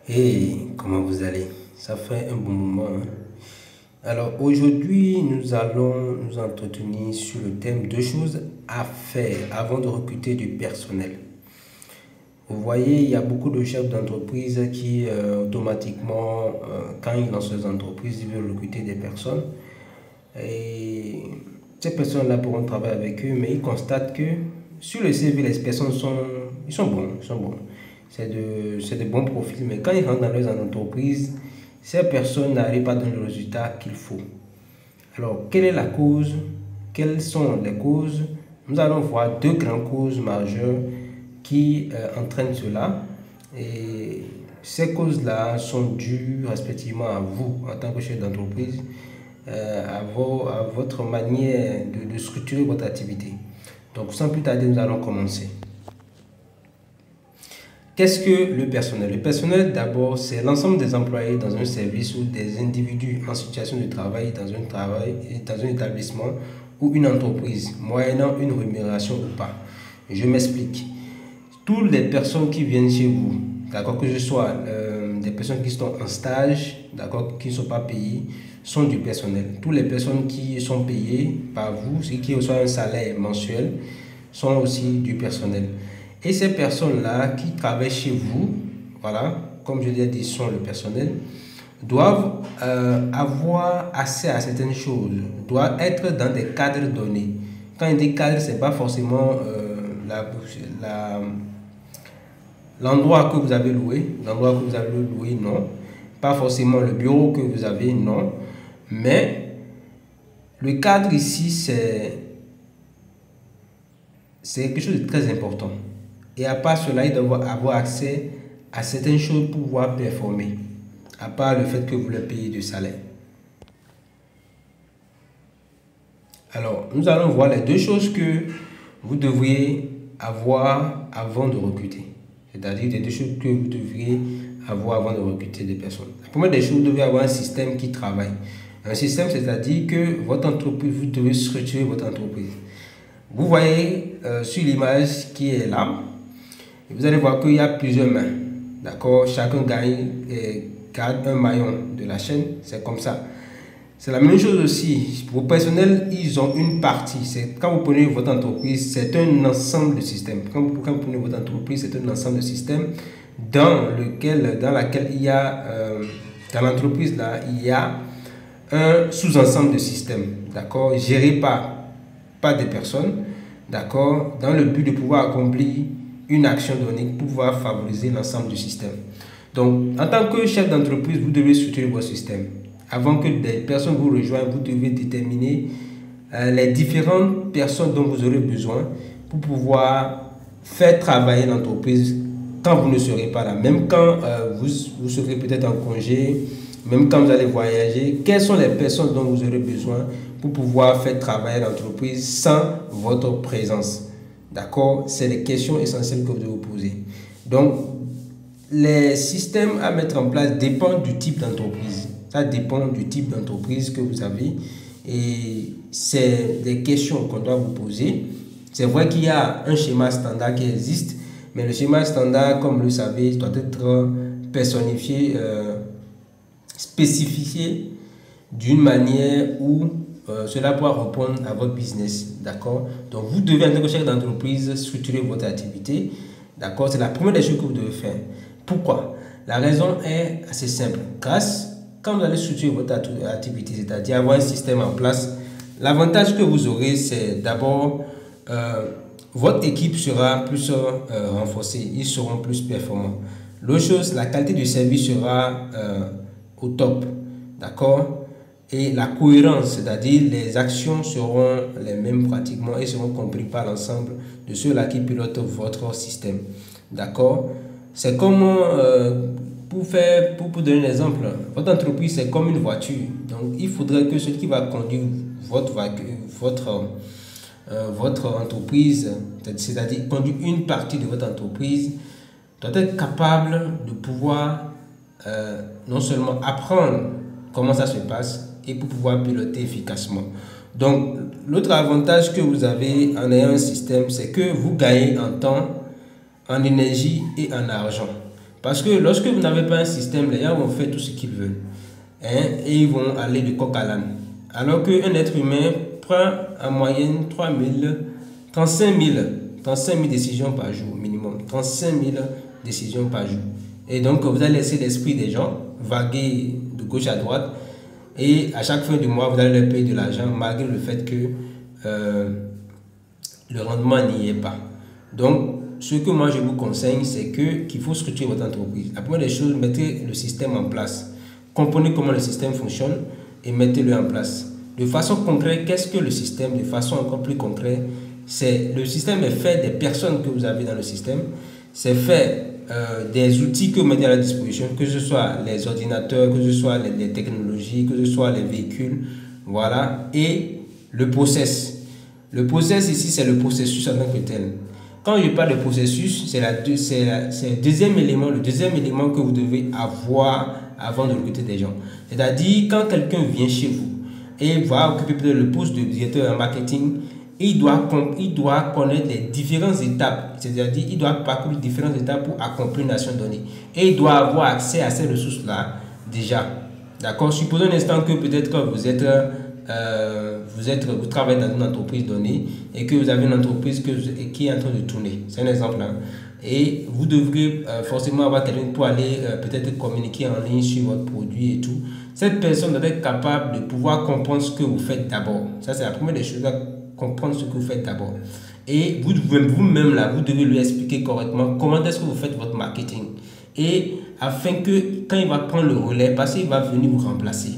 Hey, comment vous allez? Ça fait un bon moment, hein. Alors aujourd'hui, nous allons nous entretenir sur le thème deux choses à faire avant de recruter du personnel. Vous voyez, il y a beaucoup de chefs d'entreprise qui automatiquement, quand ils lancent leurs entreprises, ils veulent recruter des personnes. Et ces personnes-là pourront travailler avec eux, mais ils constatent que sur le CV, les personnes sont bons, ils sont bons. C'est de bons profils, mais quand ils rentrent dans leurs entreprises, ces personnes n'arrivent pas à donner le résultat qu'il faut. Alors, quelle est la cause? Quelles sont les causes? Nous allons voir deux grandes causes majeures qui entraînent cela. Et ces causes-là sont dues respectivement à vous en tant que chef d'entreprise, à votre manière de structurer votre activité. Donc, sans plus tarder, nous allons commencer. Qu'est-ce que le personnel? Le personnel, d'abord, c'est l'ensemble des employés dans un service ou des individus en situation de travail dans un établissement ou une entreprise, moyennant une rémunération ou pas. Je m'explique. Toutes les personnes qui viennent chez vous, d'accord, que ce soit des personnes qui sont en stage, d'accord, qui ne sont pas payées, sont du personnel. Toutes les personnes qui sont payées par vous, ceux qui reçoivent un salaire mensuel, sont aussi du personnel. Et ces personnes-là qui travaillent chez vous, voilà, comme je l'ai dit, sont le personnel, doivent avoir accès à certaines choses, doivent être dans des cadres donnés. Quand il dit cadre, ce n'est pas forcément l'endroit que vous avez loué, non. Pas forcément le bureau que vous avez, non. Mais le cadre ici, c'est quelque chose de très important. Et à part cela, il doit avoir accès à certaines choses pour pouvoir performer. À part le fait que vous le payez de salaire. Alors, nous allons voir les deux choses que vous devriez avoir avant de recruter. C'est-à-dire les deux choses que vous devriez avoir avant de recruter des personnes. La première des choses, vous devez avoir un système qui travaille. Un système, c'est-à-dire que votre entreprise, vous devez structurer votre entreprise. Vous voyez sur l'image qui est là, vous allez voir qu'il y a plusieurs mains. D'accord? Chacun garde un maillon de la chaîne. C'est comme ça. C'est la même chose aussi. Vos personnels, ils ont une partie. Quand vous prenez votre entreprise, c'est un ensemble de systèmes. Quand vous prenez votre entreprise, c'est un ensemble de systèmes dans laquelle il y a, dans l'entreprise là, il y a un sous-ensemble de systèmes. D'accord? Géré par des personnes. D'accord? Dans le but de pouvoir accomplir une action donnée pour pouvoir favoriser l'ensemble du système. Donc, en tant que chef d'entreprise, vous devez structurer votre système. Avant que des personnes vous rejoignent, vous devez déterminer les différentes personnes dont vous aurez besoin pour pouvoir faire travailler l'entreprise quand vous ne serez pas là. Même quand vous serez peut-être en congé, même quand vous allez voyager, quelles sont les personnes dont vous aurez besoin pour pouvoir faire travailler l'entreprise sans votre présence. D'accord? C'est les questions essentielles que vous devez vous poser. Donc, les systèmes à mettre en place dépendent du type d'entreprise. Ça dépend du type d'entreprise que vous avez. Et c'est des questions qu'on doit vous poser. C'est vrai qu'il y a un schéma standard qui existe, mais le schéma standard, comme vous le savez, doit être personnifié, spécifié d'une manière où cela pourra répondre à votre business. D'accord? Donc, vous devez, en tant que chef d'entreprise, structurer votre activité. D'accord? C'est la première des choses que vous devez faire. Pourquoi? La raison est assez simple. Quand vous allez structurer votre activité, c'est-à-dire avoir un système en place, l'avantage que vous aurez, c'est d'abord, votre équipe sera plus renforcée. Ils seront plus performants. L'autre chose, la qualité du service sera au top. D'accord? Et la cohérence, c'est-à-dire les actions seront les mêmes pratiquement et seront comprises par l'ensemble de ceux-là qui pilotent votre système. D'accord? C'est comme, pour donner un exemple, votre entreprise c'est comme une voiture. Donc il faudrait que celui qui va conduire votre entreprise, c'est-à-dire conduire une partie de votre entreprise, doit être capable de pouvoir non seulement apprendre comment ça se passe, et pour pouvoir piloter efficacement. Donc, l'autre avantage que vous avez en ayant un système, c'est que vous gagnez en temps, en énergie et en argent. Parce que lorsque vous n'avez pas un système, les gens vont faire tout ce qu'ils veulent. Hein, et ils vont aller de coq à l'âne. Alors qu'un être humain prend en moyenne 35 000 décisions par jour, minimum. 35 000 décisions par jour. Et donc, vous allez laisser l'esprit des gens vaguer de gauche à droite. Et à chaque fin du mois, vous allez leur payer de l'argent, malgré le fait que le rendement n'y est pas. Donc, ce que moi je vous conseille, c'est qu'il faut structurer votre entreprise. La première des choses, mettez le système en place. Comprenez comment le système fonctionne et mettez-le en place. De façon concrète, qu'est-ce que le système? De façon encore plus concrète, le système est fait des personnes que vous avez dans le système. C'est fait des outils que vous mettez à la disposition, que ce soit les ordinateurs, que ce soit les technologies, que ce soit les véhicules. Voilà. Et le process. Le process ici, c'est le processus en tant que tel. Quand je parle de processus, c'est le deuxième élément que vous devez avoir avant de recruter des gens. C'est-à-dire, quand quelqu'un vient chez vous et va occuper peut-être le poste de directeur en marketing, il doit connaître les différentes étapes. C'est-à-dire, il doit parcourir différentes étapes pour accomplir une action donnée. Et il doit avoir accès à ces ressources-là déjà. D'accord? Supposons un instant que peut-être que vous travaillez dans une entreprise donnée et que vous avez une entreprise qui est en train de tourner. C'est un exemple. Hein. Et vous devrez forcément avoir quelqu'un pour aller peut-être communiquer en ligne sur votre produit et tout. Cette personne doit être capable de pouvoir comprendre ce que vous faites d'abord. Ça, c'est la première des choses, comprendre ce que vous faites d'abord. Et vous-même, là, vous devez lui expliquer correctement comment est-ce que vous faites votre marketing. Et afin que quand il va prendre le relais, parce qu'il va venir vous remplacer.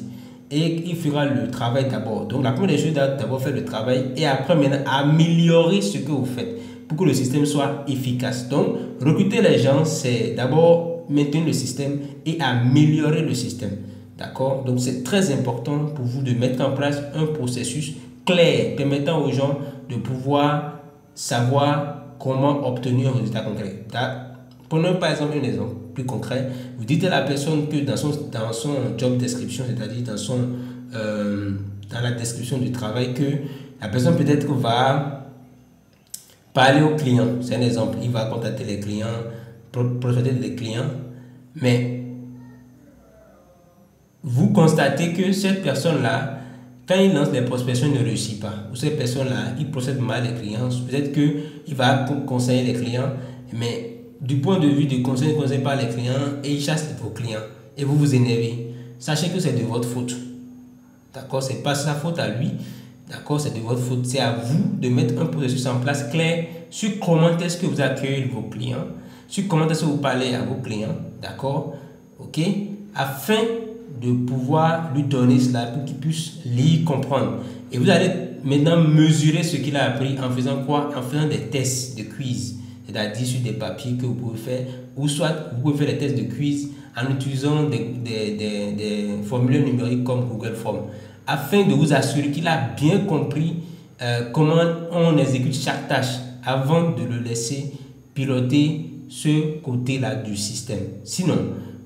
Et il fera le travail d'abord. Donc la première des choses, d'abord faire le travail et après maintenant améliorer ce que vous faites pour que le système soit efficace. Donc recruter les gens, c'est d'abord maintenir le système et améliorer le système. D'accord? Donc c'est très important pour vous de mettre en place un processus clair permettant aux gens de pouvoir savoir comment obtenir un résultat concret. Prenons par exemple un exemple plus concret. Vous dites à la personne que dans son job description, c'est-à-dire dans la description du travail, que la personne peut-être va parler aux clients. C'est un exemple. Il va contacter les clients, prospecter des clients. Mais vous constatez que cette personne-là, quand il lance des prospections, il ne réussit pas. Ou cette personne-là, il procède mal les clients. Peut-être qu'il va conseiller les clients, mais du point de vue du conseil, il ne conseille pas les clients et il chasse vos clients. Et vous vous énervez. Sachez que c'est de votre faute. D'accord? Ce n'est pas sa faute à lui. D'accord? C'est de votre faute. C'est à vous de mettre un processus en place clair sur comment est-ce que vous accueillez vos clients, sur comment est-ce que vous parlez à vos clients. D'accord? Ok? Afin de pouvoir lui donner cela pour qu'il puisse lire, comprendre. Et vous allez maintenant mesurer ce qu'il a appris en faisant quoi? En faisant des tests de quiz. C'est-à-dire sur des papiers que vous pouvez faire, ou soit vous pouvez faire des tests de quiz en utilisant des formulaires numériques comme Google Form, afin de vous assurer qu'il a bien compris comment on exécute chaque tâche avant de le laisser piloter ce côté-là du système. Sinon,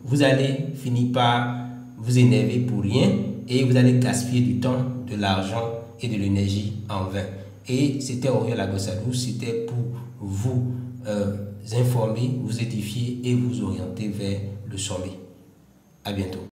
vous allez finir par vous énerver pour rien et vous allez gaspiller du temps, de l'argent et de l'énergie en vain. Et c'était Aurélien Lagossadou, c'était pour vous informer, vous édifier et vous orienter vers le sommet. À bientôt.